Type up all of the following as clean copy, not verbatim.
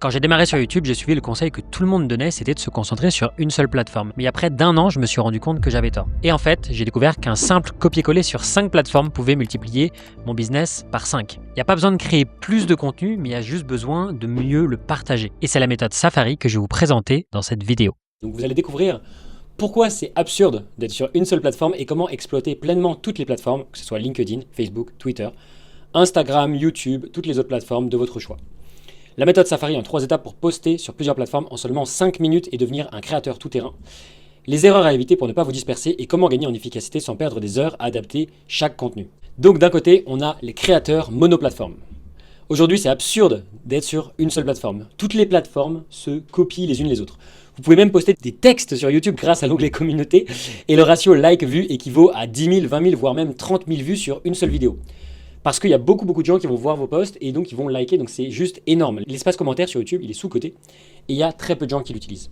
Quand j'ai démarré sur YouTube, j'ai suivi le conseil que tout le monde donnait, c'était de se concentrer sur une seule plateforme. Mais il y a près d'un an, je me suis rendu compte que j'avais tort. Et en fait, j'ai découvert qu'un simple copier-coller sur 5 plateformes pouvait multiplier mon business par 5. Il n'y a pas besoin de créer plus de contenu, mais il y a juste besoin de mieux le partager. Et c'est la méthode Safari que je vais vous présenter dans cette vidéo. Donc vous allez découvrir pourquoi c'est absurde d'être sur une seule plateforme et comment exploiter pleinement toutes les plateformes, que ce soit LinkedIn, Facebook, Twitter, Instagram, YouTube, toutes les autres plateformes de votre choix. La méthode Safari en 3 étapes pour poster sur plusieurs plateformes en seulement 5 minutes et devenir un créateur tout-terrain. Les erreurs à éviter pour ne pas vous disperser et comment gagner en efficacité sans perdre des heures à adapter chaque contenu. Donc d'un côté, on a les créateurs monoplateformes. Aujourd'hui, c'est absurde d'être sur une seule plateforme. Toutes les plateformes se copient les unes les autres. Vous pouvez même poster des textes sur YouTube grâce à l'onglet communauté et le ratio like-vue équivaut à 10 000, 20 000, voire même 30 000 vues sur une seule vidéo. Parce qu'il y a beaucoup de gens qui vont voir vos posts et donc ils vont liker, donc c'est juste énorme. L'espace commentaire sur YouTube, il est sous-coté et il y a très peu de gens qui l'utilisent.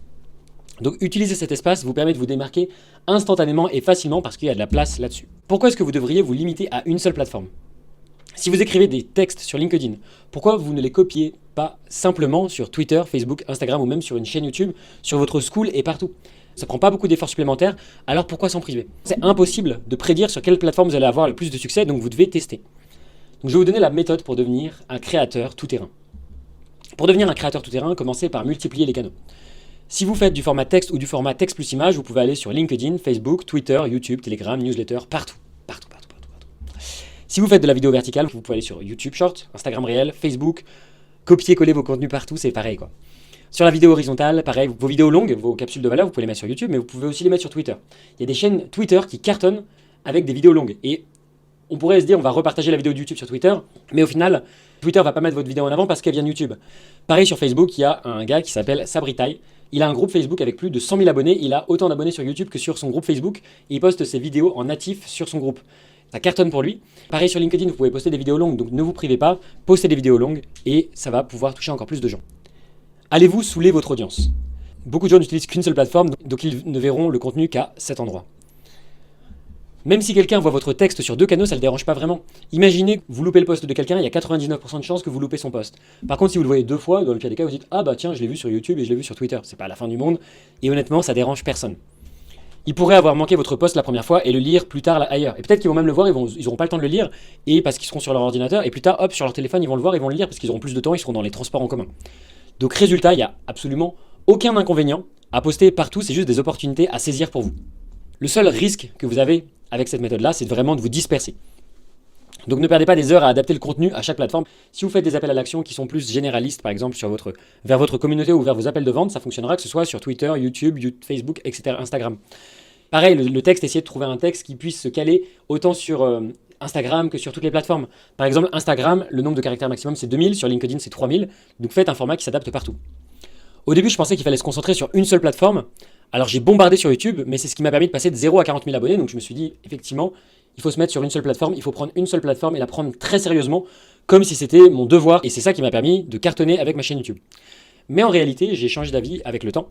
Donc utiliser cet espace vous permet de vous démarquer instantanément et facilement parce qu'il y a de la place là-dessus. Pourquoi est-ce que vous devriez vous limiter à une seule plateforme ? Si vous écrivez des textes sur LinkedIn, pourquoi vous ne les copiez pas simplement sur Twitter, Facebook, Instagram ou même sur une chaîne YouTube, sur votre school et partout ? Ça prend pas beaucoup d'efforts supplémentaires, alors pourquoi s'en priver ? C'est impossible de prédire sur quelle plateforme vous allez avoir le plus de succès, donc vous devez tester. Donc je vais vous donner la méthode pour devenir un créateur tout-terrain. Pour devenir un créateur tout-terrain, commencez par multiplier les canaux. Si vous faites du format texte ou du format texte plus image, vous pouvez aller sur LinkedIn, Facebook, Twitter, YouTube, Telegram, newsletter, partout. Si vous faites de la vidéo verticale, vous pouvez aller sur YouTube Short, Instagram Réel, Facebook, copier-coller vos contenus partout, c'est pareil quoi. Sur la vidéo horizontale, pareil, vos vidéos longues, vos capsules de valeur, vous pouvez les mettre sur YouTube, mais vous pouvez aussi les mettre sur Twitter. Il y a des chaînes Twitter qui cartonnent avec des vidéos longues. Et on pourrait se dire, on va repartager la vidéo de YouTube sur Twitter, mais au final, Twitter va pas mettre votre vidéo en avant parce qu'elle vient de YouTube. Pareil sur Facebook, il y a un gars qui s'appelle Sabritai. Il a un groupe Facebook avec plus de 100 000 abonnés. Il a autant d'abonnés sur YouTube que sur son groupe Facebook. Et il poste ses vidéos en natif sur son groupe. Ça cartonne pour lui. Pareil sur LinkedIn, vous pouvez poster des vidéos longues, donc ne vous privez pas, postez des vidéos longues et ça va pouvoir toucher encore plus de gens. Allez-vous saouler votre audience ? Beaucoup de gens n'utilisent qu'une seule plateforme, donc ils ne verront le contenu qu'à cet endroit. Même si quelqu'un voit votre texte sur 2 canaux, ça ne le dérange pas vraiment. Imaginez que vous loupez le post de quelqu'un, il y a 99% de chances que vous loupez son post. Par contre, si vous le voyez 2 fois, dans le pire des cas, vous dites « Ah bah tiens, je l'ai vu sur YouTube et je l'ai vu sur Twitter ». C'est pas la fin du monde, et honnêtement, ça dérange personne. Ils pourraient avoir manqué votre post la première fois et le lire plus tard ailleurs. Et peut-être qu'ils vont même le voir, ils n'auront pas le temps de le lire, et parce qu'ils seront sur leur ordinateur, et plus tard, hop, sur leur téléphone, ils vont le voir, ils vont le lire, parce qu'ils auront plus de temps, ils seront dans les transports en commun. Donc résultat, il n'y a absolument aucun inconvénient à poster partout, c'est juste des opportunités à saisir pour vous. Le seul risque que vous avez avec cette méthode-là, c'est vraiment de vous disperser. Donc ne perdez pas des heures à adapter le contenu à chaque plateforme. Si vous faites des appels à l'action qui sont plus généralistes, par exemple vers votre communauté ou vers vos appels de vente, ça fonctionnera que ce soit sur Twitter, YouTube, Facebook, etc., Instagram. Pareil, le texte, essayez de trouver un texte qui puisse se caler autant sur Instagram que sur toutes les plateformes. Par exemple, Instagram, le nombre de caractères maximum c'est 2000, sur LinkedIn c'est 3000, donc faites un format qui s'adapte partout. Au début, je pensais qu'il fallait se concentrer sur une seule plateforme. Alors j'ai bombardé sur YouTube, mais c'est ce qui m'a permis de passer de 0 à 40 000 abonnés. Donc je me suis dit, effectivement, il faut se mettre sur une seule plateforme. Il faut prendre une seule plateforme et la prendre très sérieusement, comme si c'était mon devoir. Et c'est ça qui m'a permis de cartonner avec ma chaîne YouTube. Mais en réalité, j'ai changé d'avis avec le temps.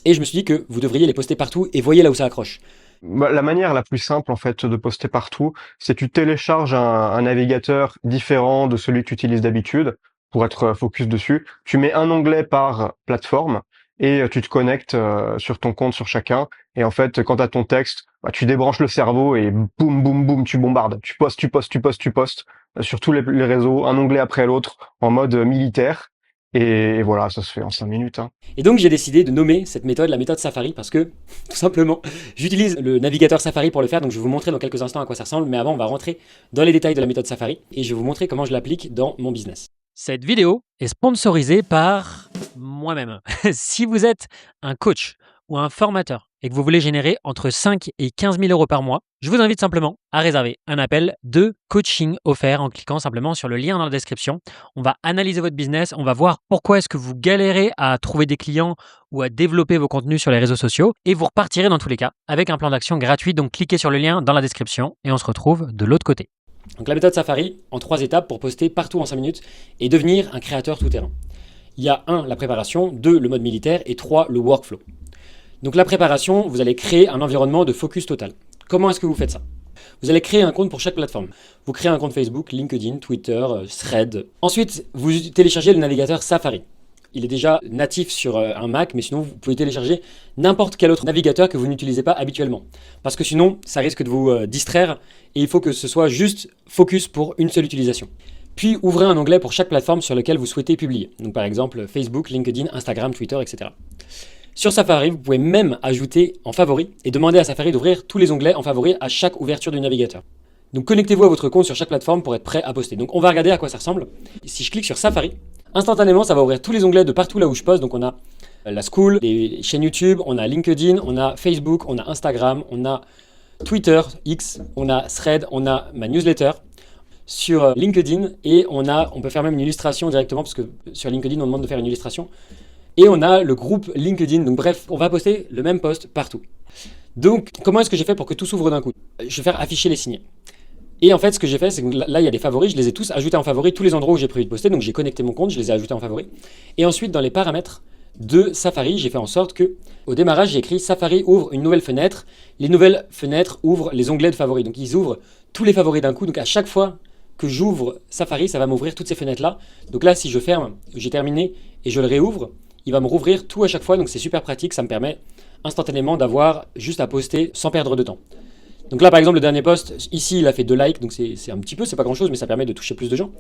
Et je me suis dit que vous devriez les poster partout et voyez là où ça accroche. La manière la plus simple en fait de poster partout, c'est tu télécharges un navigateur différent de celui que tu utilises d'habitude pour être focus dessus. Tu mets un onglet par plateforme et tu te connectes sur ton compte sur chacun. Et en fait, quand tu as ton texte, tu débranches le cerveau et boum, boum, boum, tu bombardes. Tu postes sur tous les réseaux, un onglet après l'autre, en mode militaire. Et voilà, ça se fait en 5 minutes. Hein. Et donc j'ai décidé de nommer cette méthode la méthode Safari parce que, tout simplement, j'utilise le navigateur Safari pour le faire. Donc je vais vous montrer dans quelques instants à quoi ça ressemble. Mais avant, on va rentrer dans les détails de la méthode Safari et je vais vous montrer comment je l'applique dans mon business. Cette vidéo est sponsorisée par moi-même. Si vous êtes un coach ou un formateur et que vous voulez générer entre 5 et 15 000 euros par mois, je vous invite simplement à réserver un appel de coaching offert en cliquant simplement sur le lien dans la description. On va analyser votre business, on va voir pourquoi est-ce que vous galérez à trouver des clients ou à développer vos contenus sur les réseaux sociaux et vous repartirez dans tous les cas avec un plan d'action gratuit. Donc cliquez sur le lien dans la description et on se retrouve de l'autre côté. Donc la méthode Safari en 3 étapes pour poster partout en 5 minutes et devenir un créateur tout-terrain. Il y a 1, la préparation, 2, le mode militaire et 3, le workflow. Donc la préparation, vous allez créer un environnement de focus total. Comment est-ce que vous faites ça ? Vous allez créer un compte pour chaque plateforme. Vous créez un compte Facebook, LinkedIn, Twitter, Thread. Ensuite, vous téléchargez le navigateur Safari. il est déjà natif sur un Mac, mais sinon vous pouvez télécharger n'importe quel autre navigateur que vous n'utilisez pas habituellement. Parce que sinon, ça risque de vous distraire et il faut que ce soit juste focus pour une seule utilisation. Puis ouvrez un onglet pour chaque plateforme sur laquelle vous souhaitez publier. Donc par exemple Facebook, LinkedIn, Instagram, Twitter, etc. Sur Safari, vous pouvez même ajouter en favori et demander à Safari d'ouvrir tous les onglets en favori à chaque ouverture du navigateur. Donc connectez-vous à votre compte sur chaque plateforme pour être prêt à poster. Donc on va regarder à quoi ça ressemble. Si je clique sur Safari, instantanément ça va ouvrir tous les onglets de partout là où je poste. Donc on a la school, les chaînes YouTube, on a LinkedIn, on a Facebook, on a Instagram, on a Twitter, X, on a Thread, on a ma newsletter sur LinkedIn et on peut faire même une illustration directement parce que sur LinkedIn on demande de faire une illustration. Et on a le groupe LinkedIn. Donc bref, on va poster le même post partout. Donc comment est-ce que j'ai fait pour que tout s'ouvre d'un coup? Je vais faire afficher les signets. Et en fait, ce que j'ai fait, c'est que là, il y a des favoris, je les ai tous ajoutés en favoris, tous les endroits où j'ai prévu de poster. Donc j'ai connecté mon compte, je les ai ajoutés en favoris. Et ensuite, dans les paramètres de Safari, j'ai fait en sorte que, au démarrage, j'ai écrit Safari ouvre une nouvelle fenêtre. Les nouvelles fenêtres ouvrent les onglets de favoris. Donc ils ouvrent tous les favoris d'un coup. Donc à chaque fois que j'ouvre Safari, ça va m'ouvrir toutes ces fenêtres-là. Donc là, si je ferme, j'ai terminé et je le réouvre, il va me rouvrir tout à chaque fois. Donc c'est super pratique, ça me permet instantanément d'avoir juste à poster sans perdre de temps. Donc là, par exemple, le dernier post, ici, il a fait 2 likes, donc c'est un petit peu, c'est pas grand-chose, mais ça permet de toucher plus de gens.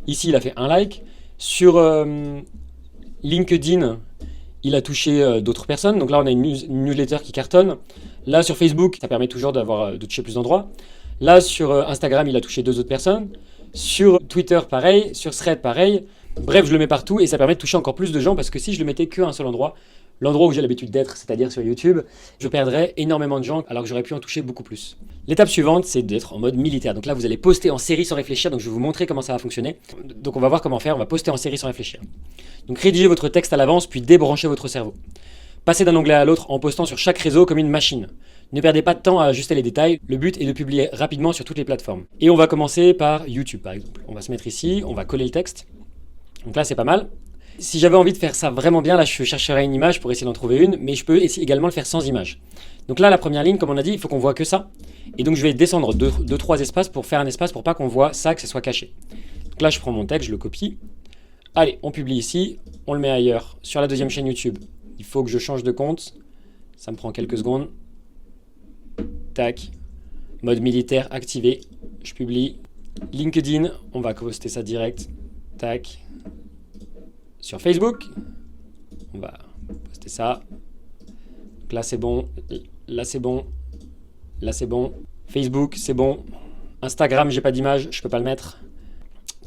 Ici, il a fait 1 like. Sur LinkedIn, il a touché d'autres personnes. Donc là, on a une newsletter qui cartonne. Là, sur Facebook, ça permet toujours de toucher plus d'endroits. Là, sur Instagram, il a touché 2 autres personnes. Sur Twitter, pareil. Sur Thread, pareil. Bref, je le mets partout et ça permet de toucher encore plus de gens parce que si je le mettais qu'à un seul endroit, l'endroit où j'ai l'habitude d'être, c'est-à-dire sur YouTube, je perdrais énormément de gens alors que j'aurais pu en toucher beaucoup plus. L'étape suivante, c'est d'être en mode militaire. Donc là, vous allez poster en série sans réfléchir. Donc je vais vous montrer comment ça va fonctionner. Donc on va voir comment faire. On va poster en série sans réfléchir. Donc rédigez votre texte à l'avance, puis débranchez votre cerveau. Passez d'un onglet à l'autre en postant sur chaque réseau comme une machine. Ne perdez pas de temps à ajuster les détails. Le but est de publier rapidement sur toutes les plateformes. Et on va commencer par YouTube, par exemple. On va se mettre ici, on va coller le texte. Donc là, c'est pas mal. Si j'avais envie de faire ça vraiment bien, là, je chercherais une image pour essayer d'en trouver une, mais je peux également le faire sans image. Donc là, la première ligne, comme on a dit, il faut qu'on voit que ça. Et donc, je vais descendre 2-3 espaces pour faire un espace pour pas qu'on voit ça, que ce soit caché. Donc là, je prends mon texte, je le copie. Allez, on publie ici, on le met ailleurs. Sur la deuxième chaîne YouTube, il faut que je change de compte. Ça me prend quelques secondes. Tac. Mode militaire activé. Je publie. LinkedIn, on va poster ça direct. Tac. Sur Facebook, on va poster ça. Donc là, c'est bon. Là, c'est bon. Là, c'est bon. Facebook, c'est bon. Instagram, j'ai pas d'image, je peux pas le mettre.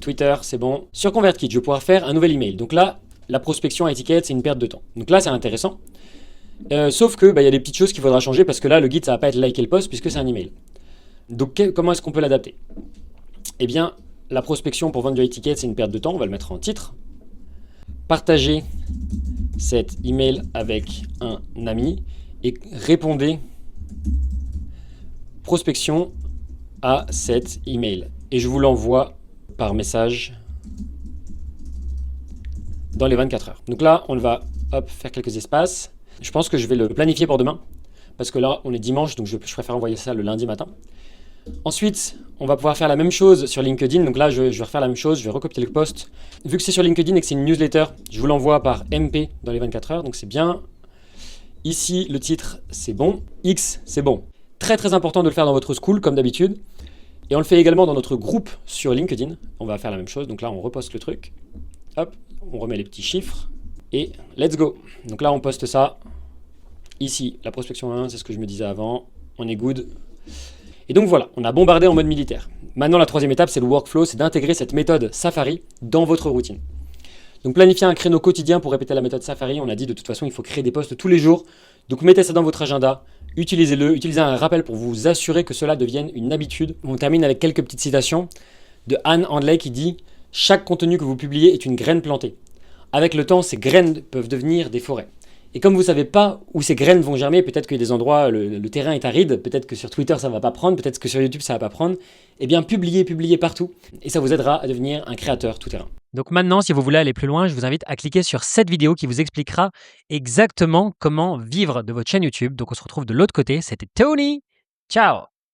Twitter, c'est bon. Sur ConvertKit, je vais pouvoir faire un nouvel email. Donc là, la prospection à étiquette, c'est une perte de temps. Donc là, c'est intéressant. Sauf que y a des petites choses qu'il faudra changer parce que là, le guide, ça va pas être liker le post puisque c'est un email. Donc comment est-ce qu'on peut l'adapter? Eh bien, la prospection pour vendre du étiquette, c'est une perte de temps. On va le mettre en titre. Partagez cet email avec un ami et répondez prospection à cet email. Et je vous l'envoie par message dans les 24 heures. Donc là, on va faire quelques espaces. Je pense que je vais le planifier pour demain parce que là, on est dimanche, donc je préfère envoyer ça le lundi matin. Ensuite, on va pouvoir faire la même chose sur LinkedIn. Donc là, je vais refaire la même chose. Je vais recopier le post. Vu que c'est sur LinkedIn et que c'est une newsletter, je vous l'envoie par MP dans les 24 heures. Donc c'est bien. Ici, le titre, c'est bon. X, c'est bon. Très très important de le faire dans votre school, comme d'habitude. Et on le fait également dans notre groupe sur LinkedIn. On va faire la même chose. Donc là, on reposte le truc. Hop, on remet les petits chiffres. Et let's go. Donc là, on poste ça. Ici, la prospection 1, c'est ce que je me disais avant. On est good. Et donc voilà, on a bombardé en mode militaire. Maintenant, la troisième étape, c'est le workflow, c'est d'intégrer cette méthode Safari dans votre routine. Donc planifiez un créneau quotidien pour répéter la méthode Safari. On a dit de toute façon, il faut créer des posts tous les jours. Donc mettez ça dans votre agenda, utilisez-le, utilisez un rappel pour vous assurer que cela devienne une habitude. On termine avec quelques petites citations de Anne Handley qui dit « Chaque contenu que vous publiez est une graine plantée. Avec le temps, ces graines peuvent devenir des forêts. » Et comme vous ne savez pas où ces graines vont germer, peut-être qu'il y a des endroits, le terrain est aride, peut-être que sur Twitter ça ne va pas prendre, peut-être que sur YouTube ça ne va pas prendre, eh bien publiez partout et ça vous aidera à devenir un créateur tout-terrain. Donc maintenant, si vous voulez aller plus loin, je vous invite à cliquer sur cette vidéo qui vous expliquera exactement comment vivre de votre chaîne YouTube. Donc on se retrouve de l'autre côté, c'était Tony. Ciao!